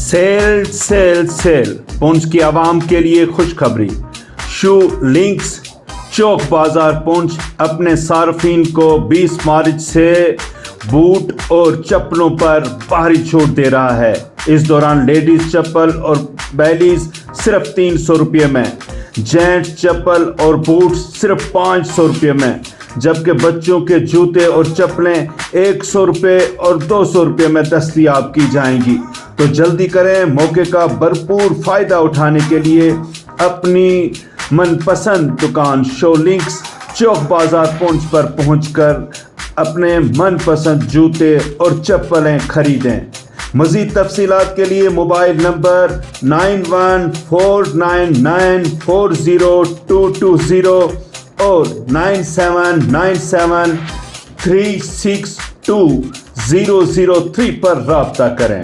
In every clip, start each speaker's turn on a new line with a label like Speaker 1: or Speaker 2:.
Speaker 1: Cell cell cell Poonch की आवाम के लिए खुशखबरी। शू लिंक्स चौक बाजार पुंछ अपने सार्फिन को 20 मार्च से बूट और चप्पलों पर भारी छूट दे रहा है। इस दौरान लेडीज चप्पल और बैलीज सिर्फ 300 रुपये में, जेंट्स चप्पल और बूट सिर्फ 500 रुपये में, जबकि बच्चों के जूते और चप्पलें 100 रुपये और 200 रुपये में दस्तयाब की जाएंगी। तो जल्दी करें, मौके का भरपूर फ़ायदा उठाने के लिए अपनी मनपसंद दुकान शो लिंक्स चौक बाजार पुंछ पर पहुंचकर अपने मनपसंद जूते और चप्पलें खरीदें। मज़ीद तफसीलात के लिए मोबाइल नंबर 9149940220 और 9797362003 पर राब्ता करें।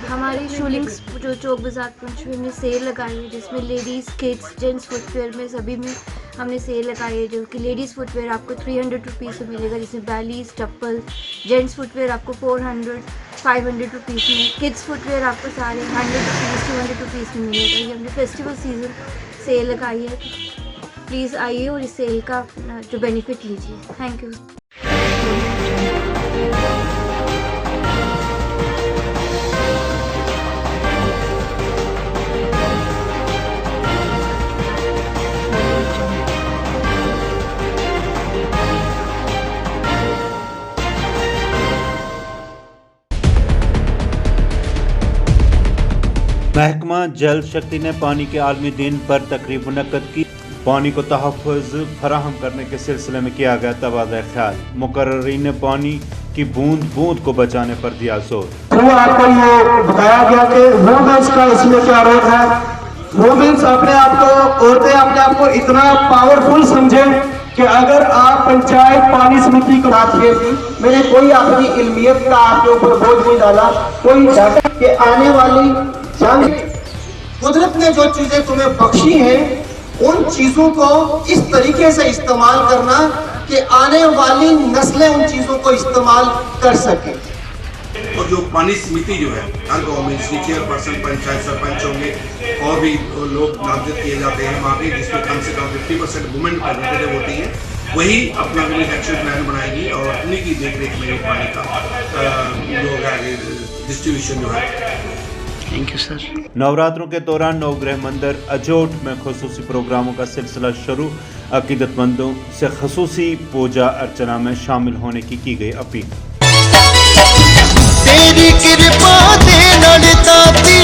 Speaker 2: हमारी शू लिंक्स जो चौक बाजार पुंछ में हमने सेल लगाई है, जिसमें लेडीज़, किड्स, जेंट्स फुटवेयर में सभी में हमने सेल लगाई है। जो कि लेडीज़ फुटवेयर आपको 300 रुपीज़ में मिलेगा, जिसमें बैलीज, चप्पल, जेंट्स फुटवेयर आपको 400-500 रुपीज़ में, किड्स फुटवेयर आपको सारे 100 रुपीज़ 200 रुपीज़ में मिलेगा। ये हमने फेस्टिवल सीज़न सेल लगाई है। प्लीज़ आइए और इस सेल का जो बेनिफिट लीजिए। Thank you.
Speaker 1: महकमा जल शक्ति ने पानी के आलमी दिन पर तकरीब मुनक्कद की। पानी को तहफ़्फ़ुज़ फराहम करने के सिलसिले में किया गया तबादला ख्याल। मुकर्ररीन ने पानी की बूंद बूंद को बचाने पर दिया जोर।
Speaker 3: आपको ये बताया गया कि वुमेन्स का इसमें क्या रोल है। वुमेन्स अपने आप को, औरतें अपने आप को इतना पावरफुल समझे कि अगर आप पंचायत पानी समिति को बात किए थी, मैंने कोई अपनी इल्मियत का आपके ऊपर बोझ नहीं डाला, कोई डाटा कि आने वाली कुदरत ने जो चीजें तुम्हें बख्शी हैं उन चीजों को इस तरीके से इस्तेमाल करना कि आने वाली नस्लें उन चीजों को इस्तेमाल कर सके।
Speaker 4: और जो पानी समिति जो है, हर गाँव में इसकी चेयरपर्सन, पंचायत सरपंच होंगे और भी लोग नामजद किए जाते हैं वहाँ पे, जिसमें कम से कम 50% वुमेन रिप्रेजेंटेटिव होती हैं। वही अपना एक्शन प्लान बनाएगी और उन्हीं की देख रेख में पानी का जो है डिस्ट्रीब्यूशन जो है।
Speaker 5: Thank you sir.
Speaker 1: नवरात्रों के दौरान नवग्रह मंदिर अजोट में खुसूसी प्रोग्रामों का सिलसिला शुरू। अकीदतमंदों से खुसूसी पूजा अर्चना में शामिल होने की गई अपील।
Speaker 5: तेरी कृपा दे नाल दाती,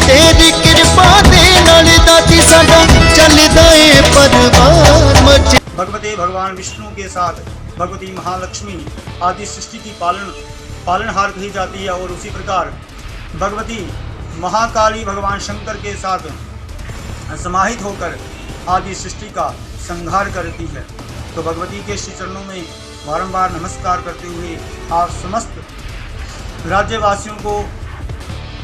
Speaker 5: तेरी कृपा दे नाल दाती साडा चलदा ए परवान मच।
Speaker 6: भगवते भगवान विष्णु के साथ भगवती महालक्ष्मी आदि सृष्टि की पालनहार कही जाती है, और उसी प्रकार भगवती महाकाली भगवान शंकर के साथ समाहित होकर आदि सृष्टि का संहार करती है। तो भगवती के श्री चरणों में बारंबार नमस्कार करते हुए आप समस्त राज्यवासियों को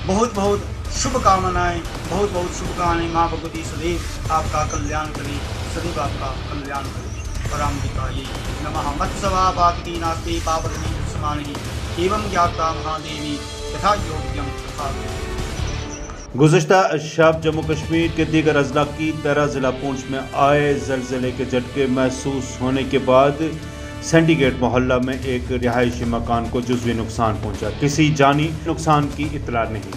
Speaker 6: बहुत बहुत शुभकामनाएं, बहुत बहुत शुभकामनाएं। माँ भगवती सदैव आपका कल्याण करे, सदैव आपका कल्याण करे। परामृताये नमः। मत्सवा पाकती नास्ते पापदनी समानि एवं ज्ञाता महादेवी तथा योग्यम तथा।
Speaker 1: गुज़श्ता शब जम्मू कश्मीर के दीगर अजला की तरह ज़िला पुंछ में आए ज़लज़ले के झटके महसूस होने के बाद सिंडिकेट मोहल्ला में एक रिहायशी मकान को जुज़वी नुकसान पहुंचा। किसी जानी नुकसान की इत्तला नहीं।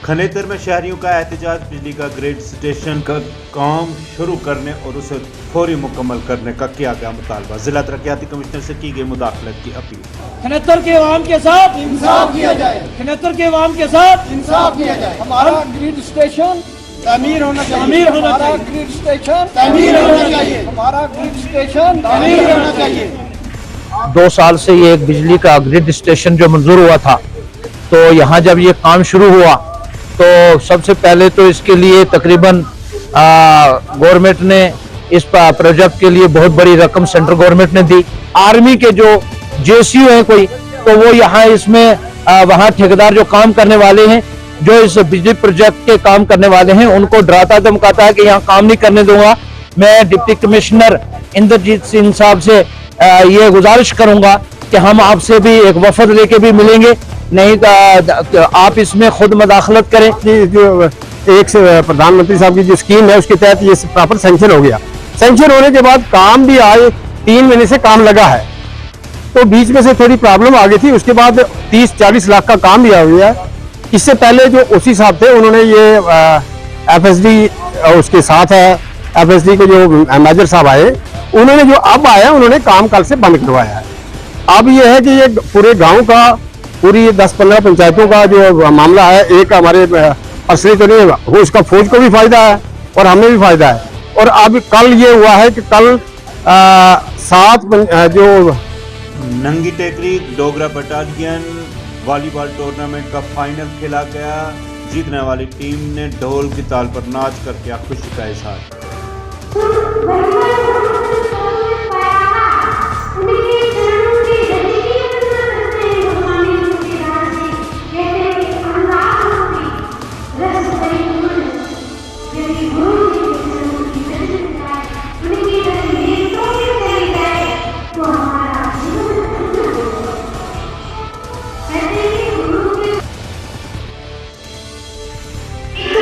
Speaker 1: खनेतर में शहरियों का एहतजाज। बिजली का ग्रिड स्टेशन का काम शुरू करने और उसे फौरी मुकम्मल करने का किया गया मुतालबा। जिला तरक्याती कमिश्नर से की गई मुदाखलत की अपील।
Speaker 7: खनेतर के अवाम के साथ इंसाफ किया जाए, खनेतर के अवाम के साथ इंसाफ किया जाए। हमारा ग्रिड स्टेशन तामीर होना चाहिए, हमारा ग्रिड स्टेशन तामीर होना चाहिए, हमारा ग्रिड स्टेशन तामीर होना चाहिए।
Speaker 8: 2 साल से ये एक बिजली का ग्रिड स्टेशन जो मंजूर हुआ था, तो यहाँ जब ये काम शुरू हुआ तो सबसे पहले तो इसके लिए तकरीबन गवर्नमेंट ने इस प्रोजेक्ट के लिए बहुत बड़ी रकम सेंट्रल गवर्नमेंट ने दी। आर्मी के जो जेसीयू है कोई, तो वो यहाँ इसमें वहाँ ठेकेदार जो काम करने वाले हैं, जो इस बिजली प्रोजेक्ट के काम करने वाले हैं, उनको डराता धमकाता है कि यहाँ काम नहीं करने दूंगा। मैं डिप्टी कमिश्नर इंद्रजीत सिंह साहब से ये गुजारिश करूंगा कि हम आपसे भी एक वफद लेके भी मिलेंगे, नहीं तो आप इसमें खुद मदाखलत करें।
Speaker 9: जो एक प्रधानमंत्री साहब की जो स्कीम है उसके तहत ये प्रॉपर सैंक्शन हो गया। सैंक्शन होने के बाद काम भी आज 3 महीने से काम लगा है, तो बीच में से थोड़ी प्रॉब्लम आ गई थी। उसके बाद 30-40 लाख का काम भी आ गया। इससे पहले जो ओसी साहब थे उन्होंने ये FSD उसके साथ है, FSD के जो मैनेजर साहब आए, उन्होंने जो अब आया उन्होंने काम कल से बंद करवाया है। अब ये है कि ये पूरे गांव का, पूरी 10-15 पंचायतों का जो मामला है, एक हमारे असली तो नहीं हो, उसका फौज को भी फायदा है और हमें भी फायदा है। और अब कल ये हुआ है कि कल 7 जो
Speaker 1: नंगी टेकरी डोगरा बटालियन वॉलीबॉल टूर्नामेंट का फाइनल खेला गया। जीतने वाली टीम ने ढोल की ताल पर नाच कर किया खुशी का इजहार।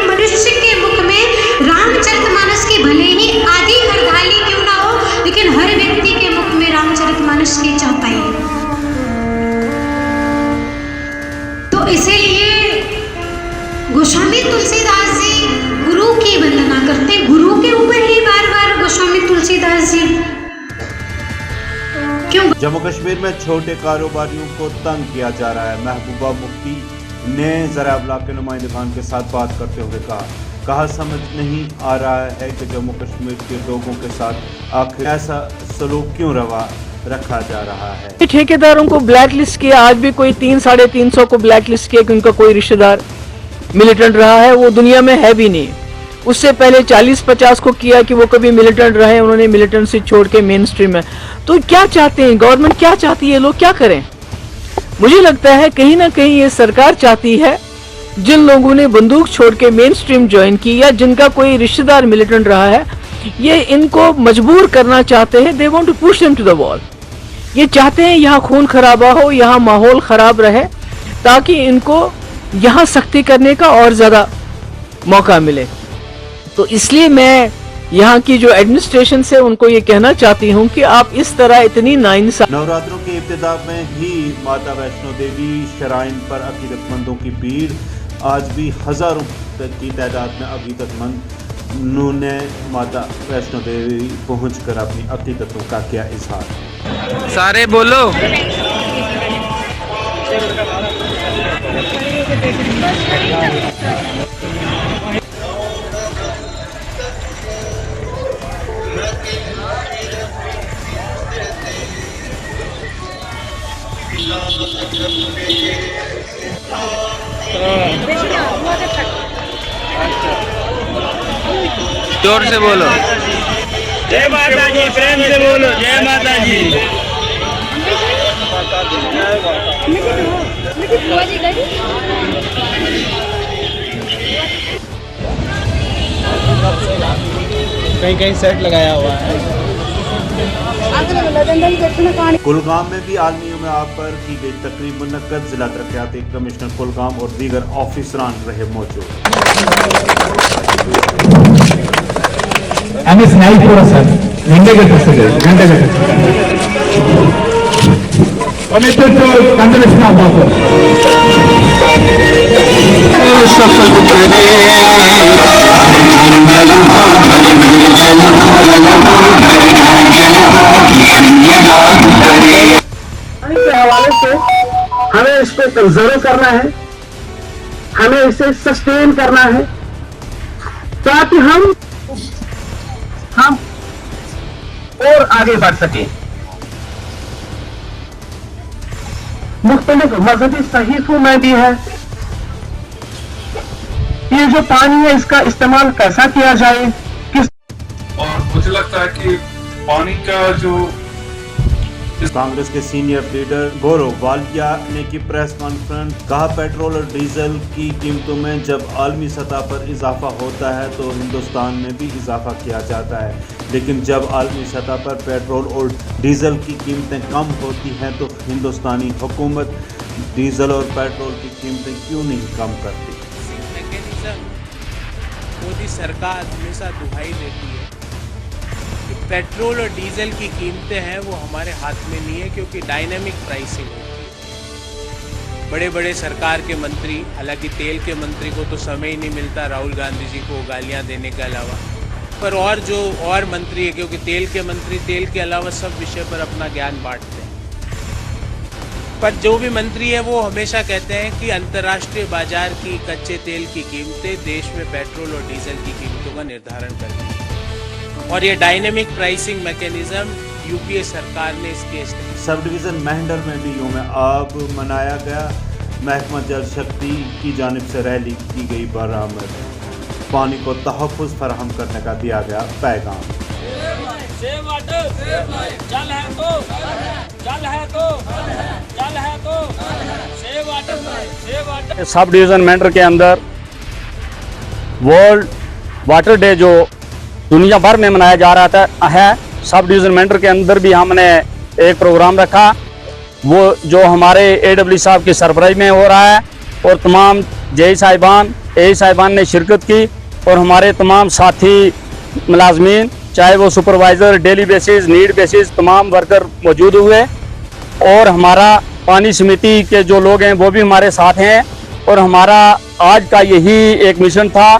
Speaker 10: मनुष्य के मुख में रामचरितमानस की भले ही आदि हरदाली क्यों ना हो, लेकिन हर व्यक्ति के मुख में रामचरितमानस की चौपाई। तो इसीलिए गोस्वामी तुलसीदास जी गुरु की वंदना करते, गुरु के ऊपर ही बार बार गोस्वामी तुलसीदास जी क्यों।
Speaker 1: जम्मू कश्मीर में छोटे कारोबारियों को तंग किया जा रहा है। महबूबा मुफ्ती ने ज़रा ब्लॉक के नुमाइंदगान के साथ बात करते हुए कहा समझ नहीं आ रहा है कि जम्मू कश्मीर के लोगों के साथ आखिर ऐसा सलूक क्यों रवा रखा जा रहा है।
Speaker 11: ठेकेदारों को ब्लैक लिस्ट किया, आज भी कोई 300-350 को ब्लैक लिस्ट किया कि उनका कोई रिश्तेदार मिलिटेंट रहा है, वो दुनिया में है भी नहीं। उससे पहले 40-50 को किया कि वो कभी मिलिटेंट रहे, उन्होंने मिलिटेंसी छोड़ के मेन स्ट्रीम में। तो क्या चाहते हैं गवर्नमेंट, क्या चाहती है, लोग क्या करें? मुझे लगता है कहीं ना कहीं ये सरकार चाहती है जिन लोगों ने बंदूक छोड़ के मेन स्ट्रीम ज्वाइन की या जिनका कोई रिश्तेदार मिलिटेंट रहा है, ये इनको मजबूर करना चाहते हैं। They want to push them to the wall. ये चाहते हैं यहाँ खून खराबा हो, यहाँ माहौल खराब रहे, ताकि इनको यहाँ सख्ती करने का और ज्यादा मौका मिले। तो इसलिए मैं यहाँ की जो एडमिनिस्ट्रेशन से उनको ये कहना चाहती हूँ कि आप इस तरह इतनी नाइंसाफी।
Speaker 1: नवरात्रों के इब्तिदा में ही माता वैष्णो देवी शराइन पर अकीदतमंदों की भीड़, आज भी हजारों की तादाद में अकीदतमंदों ने माता वैष्णो देवी पहुंचकर अपनी अकीदतों का किया इजहार।
Speaker 11: सारे बोलो। जोर से बोलो।
Speaker 7: जय माता जी, प्रेम से बोलो जय माता जी। कहीं कहीं सेट लगाया हुआ है।
Speaker 1: कुलगाम में भी आलमी यौम आब पर की गई तकरीब मुनक्कद। जिला तरक्याती कमिश्नर कुलगाम और दीगर ऑफिसरान रहे मौजूद।
Speaker 3: के हवाले से हमें इसको कंजर्व करना है, हमें इसे सस्टेन करना है, ताकि हम और आगे बढ़ सके। मुख्तलिफ मजहबी सहीफों में भी है ये जो पानी है इसका इस्तेमाल कैसा किया जाए, किस।
Speaker 12: और मुझे लगता है कि पानी का जो
Speaker 1: कांग्रेस के सीनियर लीडर गौरव वालिया ने की प्रेस कॉन्फ्रेंस, कहा पेट्रोल और डीजल की कीमतों में जब आलमी सतह पर इजाफा होता है तो हिंदुस्तान में भी इजाफा किया जाता है, लेकिन जब आलमी सतह पर पेट्रोल और डीजल की कीमतें कम होती हैं तो हिंदुस्तानी हुकूमत डीजल और पेट्रोल की कीमतें क्यों नहीं कम करती।
Speaker 12: मोदी सरकार हमेशा दुहाई देती है कि पेट्रोल और डीजल की कीमतें हैं वो हमारे हाथ में नहीं है, क्योंकि डायनामिक प्राइसिंग होती है। बड़े बड़े सरकार के मंत्री, हालांकि तेल के मंत्री को तो समय ही नहीं मिलता राहुल गांधी जी को गालियां देने के अलावा, पर और मंत्री है, क्योंकि तेल के मंत्री तेल के अलावा सब विषय पर अपना ज्ञान बांटते हैं। पर जो भी मंत्री है वो हमेशा कहते हैं कि अंतर्राष्ट्रीय बाजार की कच्चे तेल की कीमतें देश में पेट्रोल और डीजल की कीमतों का निर्धारण करती है, और ये डायनेमिक प्राइसिंग मैकेनिज्म यूपीए सरकार ने इसके
Speaker 1: सब डिवीज़न मेहंडर में भी यूं में आब मनाया गया। महकमा जल शक्ति की जानिब से रैली की गई बरामद, पानी को तहफ़्फ़ुज़ फराहम करने का दिया गया पैगाम।
Speaker 8: सब डिवीज़न मेंढर के अंदर वर्ल्ड वाटर डे जो दुनिया भर में मनाया जा रहा है, सब डिवीज़न मेंढर के अंदर भी हमने एक प्रोग्राम रखा, वो जो हमारे AW साहब की सरबराही में हो रहा है, और तमाम जेई साहिबान ए साहिबान ने शिरकत की, और हमारे तमाम साथी मुलाजमीन, चाहे वो supervisor, daily basis, need basis, तमाम वर्कर मौजूद हुए, और हमारा पानी समिति के जो लोग हैं वो भी हमारे साथ हैं। और हमारा आज का यही एक मिशन था